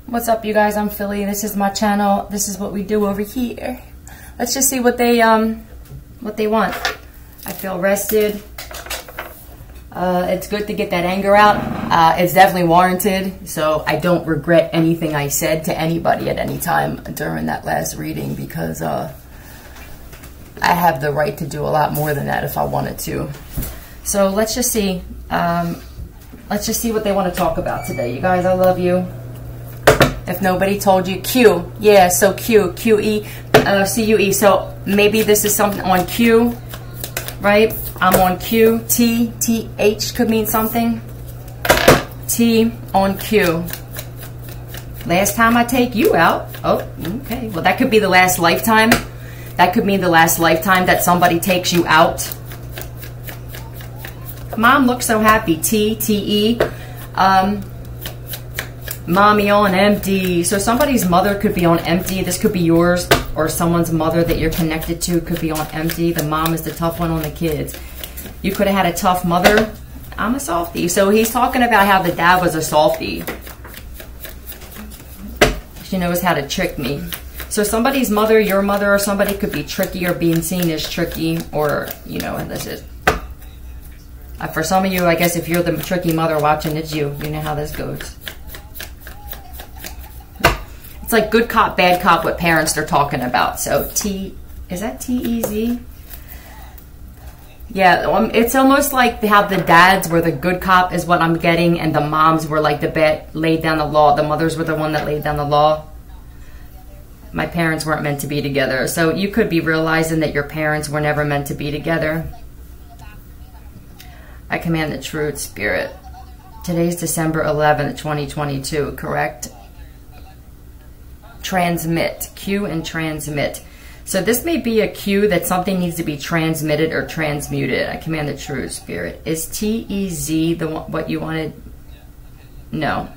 What's up, you guys? I'm Philly. This is my channel. This is what we do over here. Let's just see what they want. I feel rested. It's good to get that anger out. It's definitely warranted, so I don't regret anything I said to anybody at any time during that last reading, because I have the right to do a lot more than that if I wanted to. So let's just see. Let's just see what they want to talk about today. You guys, I love you. If nobody told you, Q. Yeah, so Q. Q-E, C-U-E. So maybe this is something on Q, right? I'm on Q. T, T-H could mean something. T on Q. Last time I take you out. Oh, okay. Well, that could be the last lifetime. That could mean the last lifetime that somebody takes you out. Mom looks so happy. T, T-E. Mommy on empty. So somebody's mother could be on empty. This could be yours, or someone's mother that you're connected to could be on empty. The mom is the tough one on the kids. You could have had a tough mother. I'm a softie. So he's talking about how the dad was a softie. She knows how to trick me. So somebody's mother, your mother, or somebody could be tricky or being seen as tricky, or, you know, and this is... for some of you, I guess if you're the tricky mother watching, it's you. You know how this goes. It's like good cop, bad cop, what parents they're talking about. So T, is that T-E-Z? Yeah, it's almost like how the dads were the good cop is what I'm getting, and the moms were like the bad, laid down the law. The mothers were the one that laid down the law. My parents weren't meant to be together. So you could be realizing that your parents were never meant to be together. I command the truth, Spirit. Today's December 11th, 2022, correct? Transmit. Q and transmit. So this may be a cue that something needs to be transmitted or transmuted. I command the truth, Spirit. Is T-E-Z the one, what you wanted? No.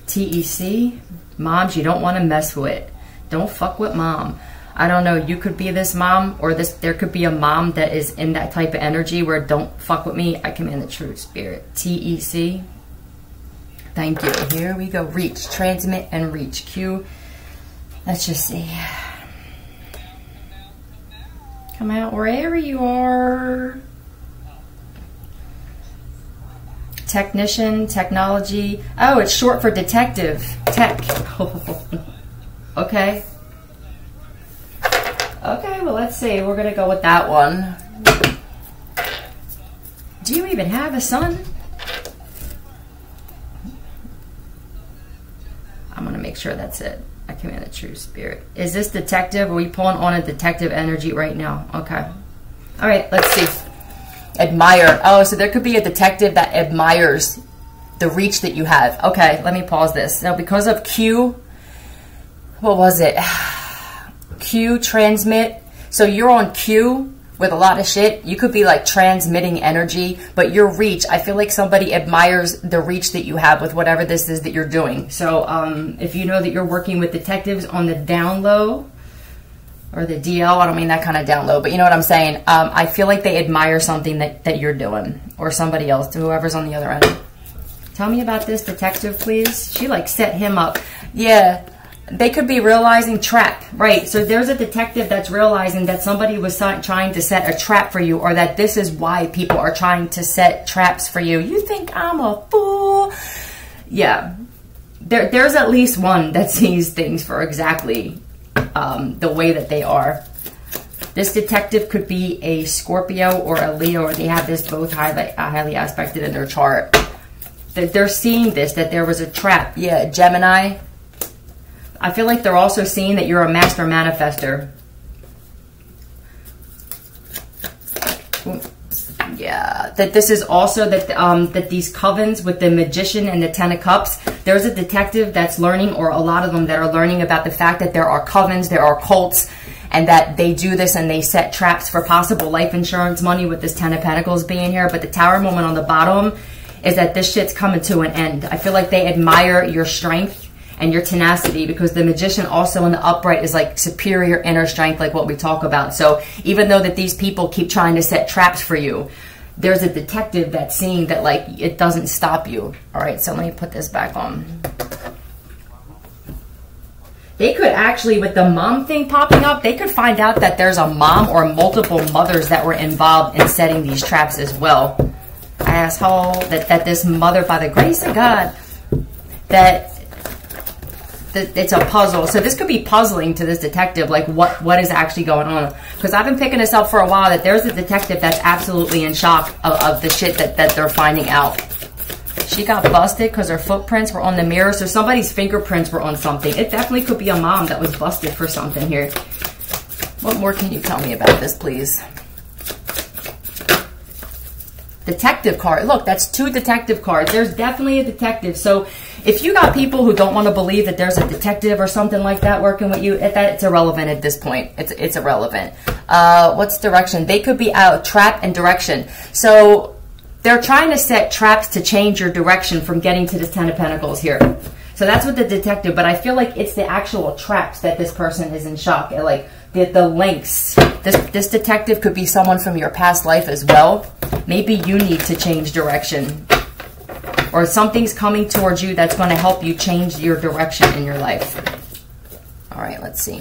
T-E-C? Moms, you don't want to mess with. Don't fuck with mom. I don't know. You could be this mom, or this. There could be a mom that is in that type of energy where don't fuck with me. I command the truth, Spirit. T-E-C. Thank you. Here we go. Reach, transmit, and reach. Q. Let's just see. Come out wherever you are. Technician, technology. Oh, it's short for detective. Tech. Okay. Okay, well, let's see. We're going to go with that one. Do you even have a son? I'm going to make sure that's it. I command the true, Spirit. Is this detective? Are we pulling on a detective energy right now? Okay. All right, let's see. Admire. Oh, so there could be a detective that admires the reach that you have. Okay, let me pause this. Now, because of Q, what was it? Q, transmit. So you're on Q with a lot of shit. You could be like transmitting energy, but your reach, I feel like somebody admires the reach that you have with whatever this is that you're doing. So if you know that you're working with detectives on the down low, or the DL, I don't mean that kind of down low, but you know what I'm saying. I feel like they admire something that you're doing, or somebody else, whoever's on the other end. Tell me about this detective, please. She like set him up. Yeah. They could be realizing trap, right? So there's a detective that's realizing that somebody was trying to set a trap for you, or that this is why people are trying to set traps for you. You think I'm a fool? Yeah. There's at least one that sees things for exactly the way that they are. This detective could be a Scorpio or a Leo, or they have this both highly aspected in their chart. They're seeing this, that there was a trap. Yeah, Gemini. I feel like they're also seeing that you're a master manifester. Yeah, that this is also that that these covens with the Magician and the Ten of Cups, there's a detective that's learning, or a lot of them that are learning about the fact that there are covens, there are cults, and that they do this and they set traps for possible life insurance money with this Ten of Pentacles being here. But the Tower moment on the bottom is that this shit's coming to an end. I feel like they admire your strength and your tenacity, because the Magician also in the upright is like superior inner strength, like what we talk about. So even though that these people keep trying to set traps for you, there's a detective that's seeing that like it doesn't stop you. All right, so let me put this back on. They could actually, with the mom thing popping up, they could find out that there's a mom or multiple mothers that were involved in setting these traps as well. Asshole, that this mother, by the grace of God, that it's a puzzle. So this could be puzzling to this detective, like what is actually going on. Because I've been picking this up for a while, that there's a detective that's absolutely in shock of the shit that they're finding out. She got busted because her footprints were on the mirror, so somebody's fingerprints were on something. It definitely could be a mom that was busted for something here. What more can you tell me about this, please? Detective card. Look, that's 2 detective cards. There's definitely a detective. So if you got people who don't want to believe that there's a detective or something like that working with you, it's irrelevant at this point. It's irrelevant. What's direction? They could be out, trap and direction. So they're trying to set traps to change your direction from getting to the 10 of Pentacles here. So that's what the detective, but I feel like it's the actual traps that this person is in shock at, like the links. This detective could be someone from your past life as well. Maybe you need to change direction. Or something's coming towards you that's going to help you change your direction in your life. All right, let's see.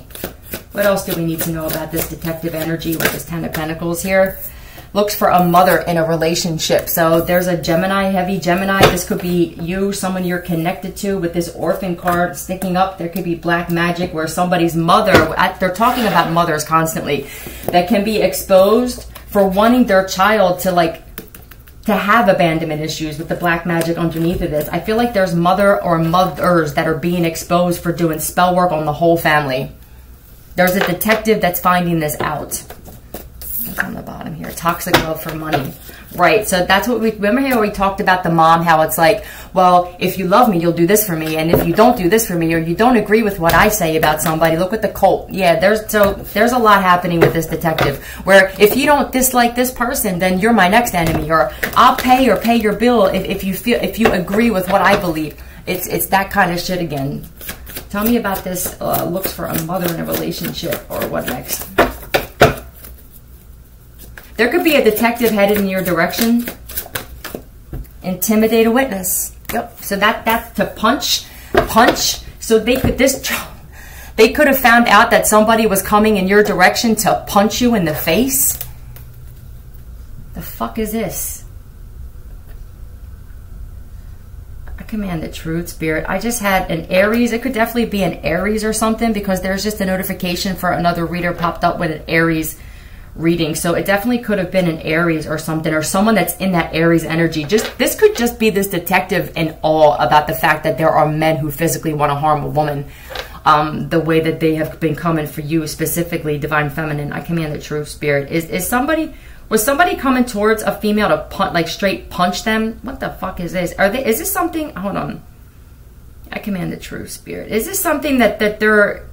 What else do we need to know about this detective energy with this 10 of Pentacles here? Looks for a mother in a relationship. So there's a Gemini, heavy Gemini. This could be you, someone you're connected to with this orphan card sticking up. There could be black magic where somebody's mother, they're talking about mothers constantly, that can be exposed for wanting their child to have abandonment issues with the black magic underneath of this. I feel like there's mother or mothers that are being exposed for doing spell work on the whole family. There's a detective that's finding this out. On the bottom here, toxic love for money. Right, so that's what we remember here. We talked about the mom, how it's like, well, if you love me, you'll do this for me, and if you don't do this for me, or you don't agree with what I say about somebody, look at the cult. Yeah, there's a lot happening with this detective, where if you don't dislike this person, then you're my next enemy, or I'll pay your bill if you agree with what I believe. It's that kind of shit again. Tell me about this. Looks for a mother in a relationship, or what next? There could be a detective headed in your direction. Intimidate a witness. Yep. So that's to punch. So they could have found out that somebody was coming in your direction to punch you in the face. The fuck is this? I command the truth, Spirit. I just had an Aries. It could definitely be an Aries or something, because there's just a notification for another reader popped up with an Aries reading. So it definitely could have been an Aries or something, or someone that's in that Aries energy. This could just be this detective in awe about the fact that there are men who physically want to harm a woman, the way that they have been coming for you, specifically Divine Feminine. I command the truth, Spirit. Was somebody coming towards a female to punch, like straight punch them? What the fuck is this? Is this something? Hold on. I command the truth, Spirit. Is this something that they're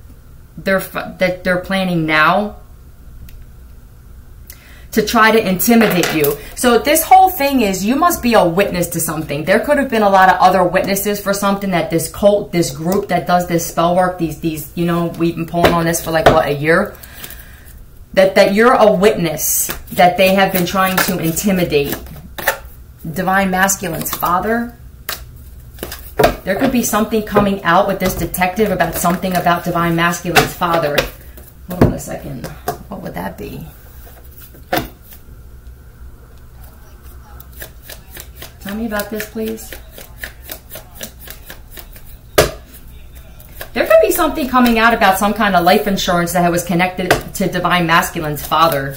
planning now to try to intimidate you? So this whole thing is, you must be a witness to something. There could have been a lot of other witnesses for something that this cult, this group that does this spell work, these you know, we've been pulling on this for like, what, a year? That you're a witness that they have been trying to intimidate. Divine Masculine's father. There could be something coming out with this detective about something about Divine Masculine's father. Hold on a second. What would that be? Tell me about this, please. There could be something coming out about some kind of life insurance that was connected to Divine Masculine's father,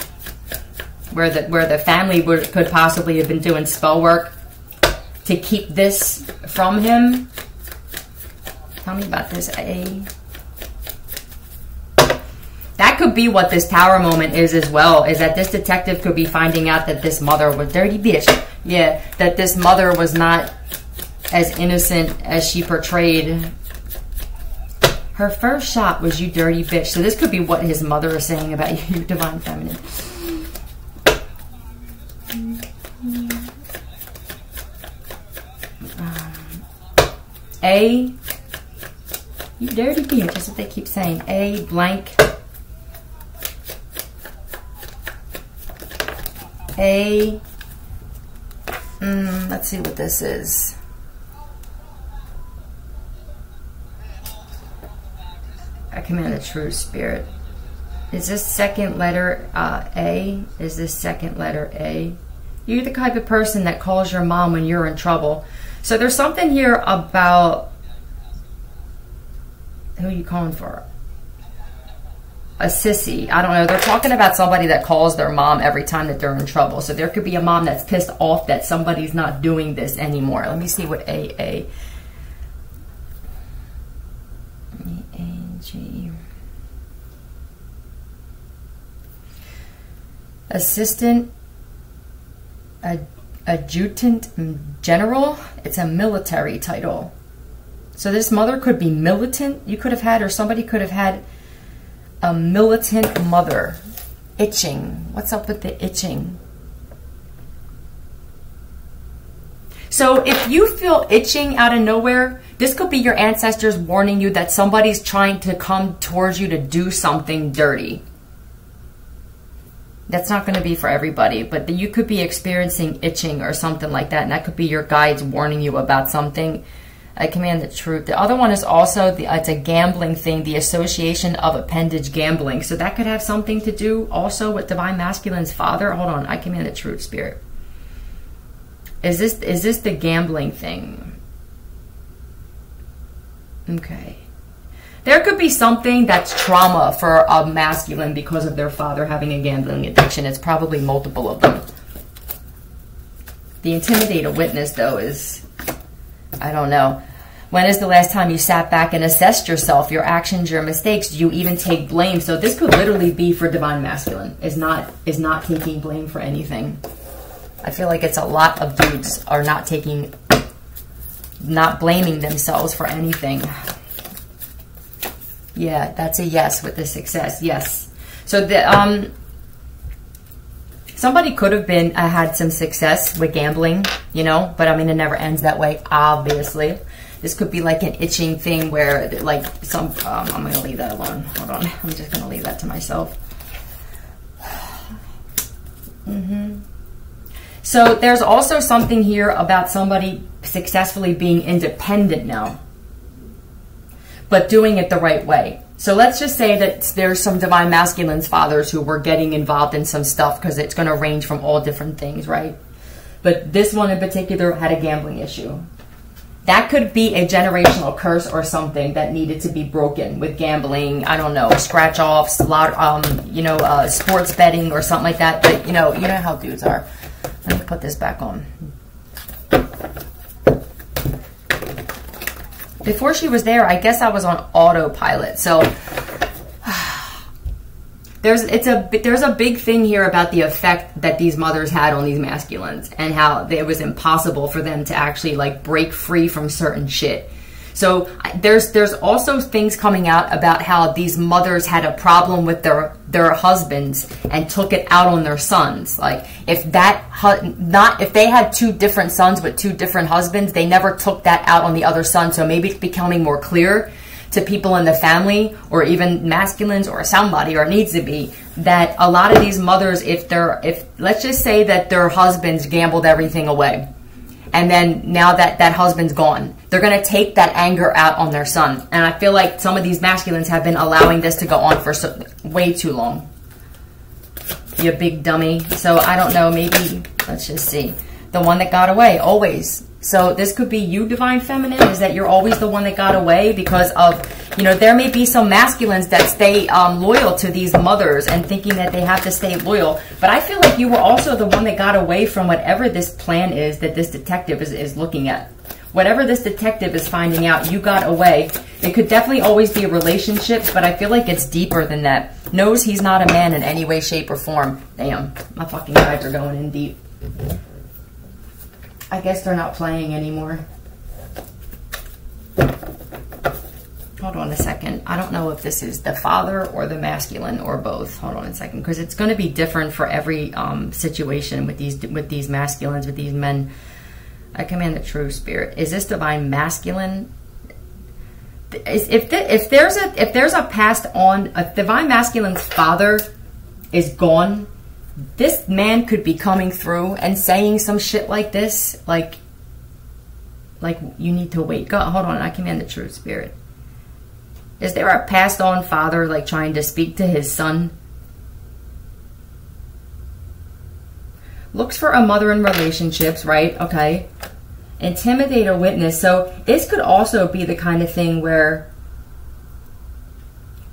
where the family could possibly have been doing spell work to keep this from him. Tell me about this, A. That could be what this Tower moment is as well, is that this detective could be finding out that this mother was dirty bitch. Yeah, that this mother was not as innocent as she portrayed. Her first shot was, you dirty bitch. So this could be what his mother is saying about you, Divine Feminine. A, you dirty bitch. That's what they keep saying. A blank. A, let's see what this is. command the true spirit. Is this second letter A? Is this second letter A? You're the type of person that calls your mom when you're in trouble. So there's something here about... Who are you calling for? A sissy. I don't know. They're talking about somebody that calls their mom every time that they're in trouble. So there could be a mom that's pissed off that somebody's not doing this anymore. Let me see what A. E-A-G. Assistant Adjutant General. It's a military title. So this mother could be militant. You could have had, or somebody could have had a militant mother. Itching. What's up with the itching? So if you feel itching out of nowhere, this could be your ancestors warning you that somebody's trying to come towards you to do something dirty. That's not going to be for everybody, but you could be experiencing itching or something like that, and that could be your guides warning you about something. I command the truth. The other one is also, it's a gambling thing, the association of appendage gambling. So that could have something to do also with Divine Masculine's father. Hold on, I command the truth, Spirit. Is this the gambling thing? Okay. There could be something that's trauma for a masculine because of their father having a gambling addiction. It's probably multiple of them. The intimidate a witness, though, is... I don't know. When is the last time you sat back and assessed yourself, your actions, your mistakes? Do you even take blame? So this could literally be for Divine Masculine, is not taking blame for anything. I feel like it's a lot of dudes are not blaming themselves for anything. Yeah, that's a yes with the success. Yes. So the somebody could have been had some success with gambling, you know, but I mean it never ends that way, obviously. This could be like an itching thing where like some I'm going to leave that alone. Hold on. I'm just going to leave that to myself. So there's also something here about somebody successfully being independent now, but doing it the right way. So let's just say that there's some Divine Masculine's fathers who were getting involved in some stuff, because it's going to range from all different things, right? But this one in particular had a gambling issue. That could be a generational curse or something that needed to be broken with gambling. I don't know, scratch offs, sports betting or something like that. But you know how dudes are. Let me put this back on. Before she was there, I guess I was on autopilot. So there's a big thing here about the effect that these mothers had on these masculines, and how it was impossible for them to actually like break free from certain shit. So there's also things coming out about how these mothers had a problem with their husbands and took it out on their sons. Like if they had two different sons with two different husbands, they never took that out on the other son. So maybe it's becoming more clear to people in the family, or even masculines, or somebody, or it needs to be, that a lot of these mothers, if let's just say that their husbands gambled everything away, and then now that husband's gone, they're going to take that anger out on their son. And I feel like some of these masculines have been allowing this to go on for way too long. You big dummy. So I don't know, maybe, let's just see. The one that got away, always. So this could be you, Divine Feminine, is that you're always the one that got away because of, there may be some masculines that stay loyal to these mothers and thinking that they have to stay loyal. But I feel like you were also the one that got away from whatever this plan is that this detective is looking at. Whatever this detective is finding out, you got away. It could definitely always be relationships, but I feel like it's deeper than that. Knows he's not a man in any way, shape, or form. Damn, my fucking guides are going in deep. I guess they're not playing anymore. Hold on a second. I don't know if this is the father or the masculine or both. Hold on a second, because it's going to be different for every situation with these masculines, with these men. I command the true spirit. Is this Divine Masculine? If there's a passed on, a Divine Masculine's father is gone, this man could be coming through and saying some shit like this, like you need to wake up. Hold on, I command the true spirit. Is there a passed on father like trying to speak to his son? Looks for a mother in relationships, right? Okay. Intimidate a witness. So this could also be the kind of thing where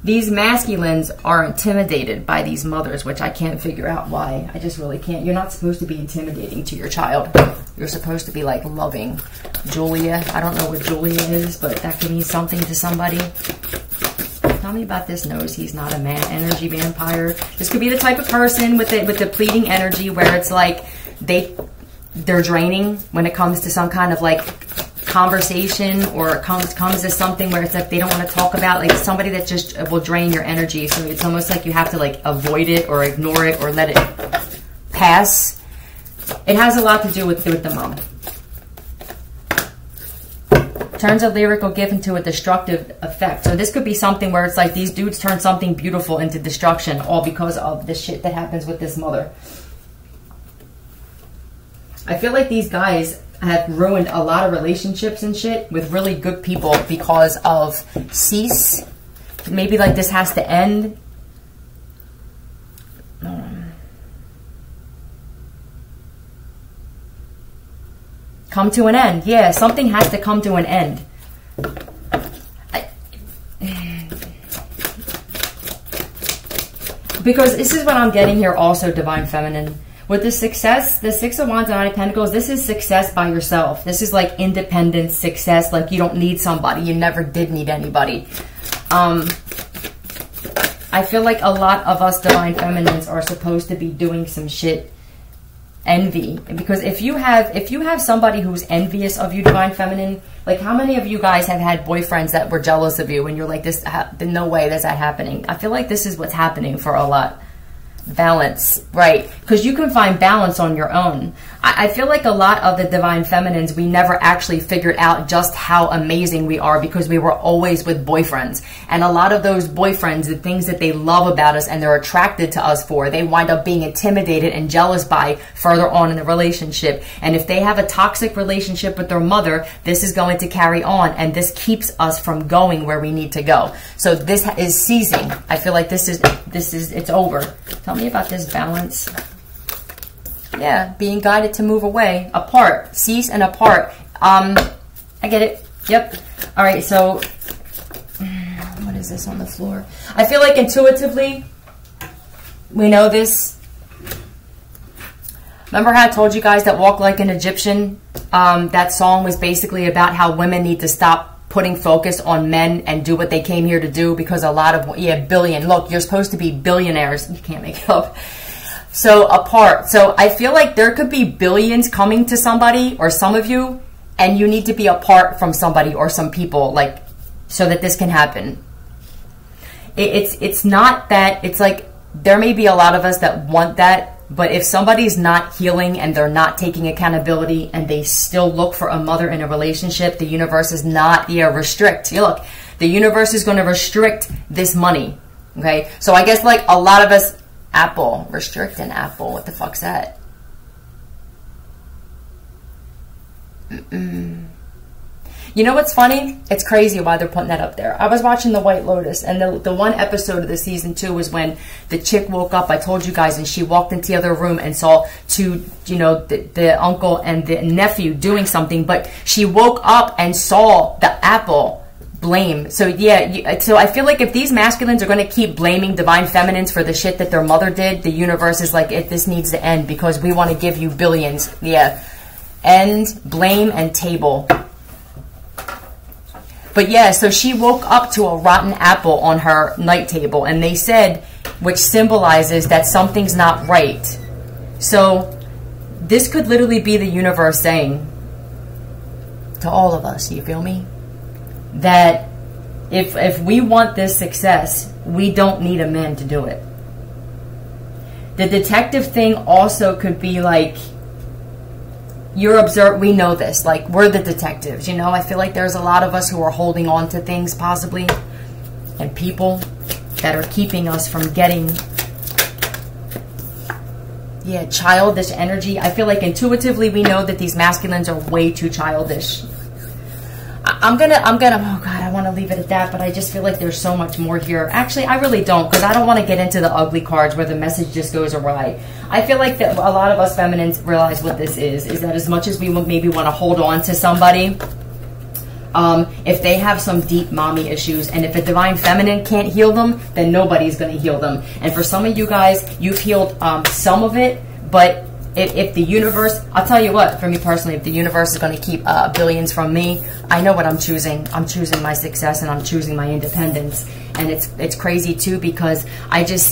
these masculines are intimidated by these mothers, which I can't figure out why. I just really can't. You're not supposed to be intimidating to your child. You're supposed to be like loving. Julia. I don't know what Julia is, but that could mean something to somebody. Tell me about this nose. He's not a man. Energy vampire. This could be the type of person with the depleting energy where it's like they're draining when it comes to some kind of like conversation, or it comes to something where it's like they don't want to talk about, like somebody that just will drain your energy. So it's almost like you have to like avoid it or ignore it or let it pass. It has a lot to do with the mom. Turns a lyrical gift into a destructive effect. So this could be something where it's like these dudes turn something beautiful into destruction, all because of the shit that happens with this mother. I feel like these guys have ruined a lot of relationships and shit with really good people because of cease. Maybe like this has to end. Come to an end. Yeah, something has to come to an end. Because this is what I'm getting here also, Divine Feminine. With the success, the Six of Wands and Nine of Pentacles, this is success by yourself. This is like independent success. Like you don't need somebody. You never did need anybody. I feel like a lot of us Divine Feminines are supposed to be doing some shit. Envy. Because if you have somebody who's envious of you, Divine Feminine, like how many of you guys have had boyfriends that were jealous of you and you're like, no way is that happening. I feel like this is what's happening for a lot. Balance, right? Because you can find balance on your own. I feel like a lot of the Divine Feminines, we never actually figured out just how amazing we are because we were always with boyfriends. And a lot of those boyfriends, the things that they love about us and they're attracted to us for, they wind up being intimidated and jealous by further on in the relationship. And if they have a toxic relationship with their mother, this is going to carry on, and this keeps us from going where we need to go. So this is seizing. I feel like this is it's over. Tell me about this balance. Yeah, being guided to move away, apart, cease and apart. I get it. Yep. All right. So, what is this on the floor? I feel like intuitively, we know this. Remember how I told you guys that Walk Like an Egyptian? That song was basically about how women need to stop putting focus on men and do what they came here to do, because a lot of, billion. Look, you're supposed to be billionaires. You can't make it up. So apart. So I feel like there could be billions coming to somebody or some of you, and you need to be apart from somebody or some people, like, so that this can happen. It's not that, it's like, there may be a lot of us that want that, but if somebody's not healing and they're not taking accountability and they still look for a mother in a relationship, the universe is not, restrict. Look, the universe is going to restrict this money. Okay. So I guess like a lot of us, Apple, restrict an apple. What the fuck's that? You know what's funny? It's crazy why they're putting that up there. I was watching The White Lotus, and the one episode of the season 2 was when the chick woke up, I told you guys, and she walked into the other room and saw the uncle and the nephew doing something, but she woke up and saw the apple. Blame. So yeah, so I feel like if these masculines are going to keep blaming Divine Feminines for the shit that their mother did, the universe is like, this needs to end because we want to give you billions. Yeah. End, blame, and table. But yeah, so she woke up to a rotten apple on her night table, and they said, which symbolizes that something's not right. So this could literally be the universe saying to all of us, you feel me? That if we want this success, we don't need a man to do it. The detective thing also could be like, we know this, like we're the detectives, I feel like there's a lot of us who are holding on to things possibly, and people that are keeping us from getting, childish energy. I feel like intuitively we know that these masculines are way too childish. I'm gonna, oh God, I want to leave it at that, but I just feel like there's so much more here. Actually, I really don't, because I don't want to get into the ugly cards where the message just goes awry. I feel like that a lot of us feminines realize what this is that as much as we maybe want to hold on to somebody, if they have some deep mommy issues, and if a divine feminine can't heal them, then nobody's going to heal them. And for some of you guys, you've healed some of it, but if the universe, I'll tell you what, for me personally, if the universe is going to keep billions from me, I know what I'm choosing. I'm choosing my success, and I'm choosing my independence. And it's crazy too, because I just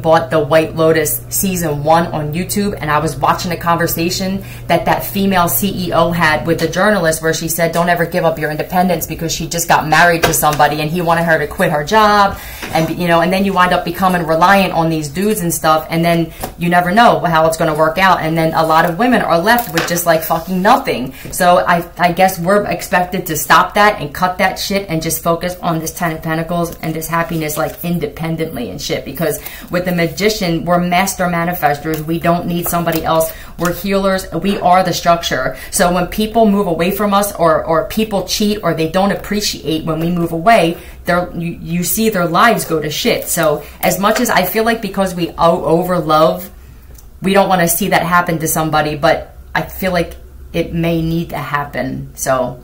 bought the White Lotus season 1 on YouTube, and I was watching a conversation that female CEO had with the journalist, where she said, don't ever give up your independence, because she just got married to somebody and he wanted her to quit her job, and and then you wind up becoming reliant on these dudes and stuff, and then you never know how it's going to work out, and then a lot of women are left with just like fucking nothing. So I guess we're expected to stop that and cut that shit and just focus on this 10 of Pentacles and this happiness, like independently and shit, because with the Magician, we're master manifestors. We don't need somebody else. We're healers. We are the structure. So when people move away from us, or people cheat, or they don't appreciate when we move away, you see their lives go to shit. So as much as I feel like, because we over love, we don't want to see that happen to somebody, but I feel like it may need to happen. So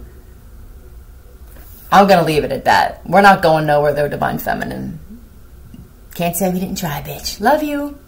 I'm going to leave it at that. We're not going nowhere though, Divine Feminine. Can't say we didn't try, bitch. Love you.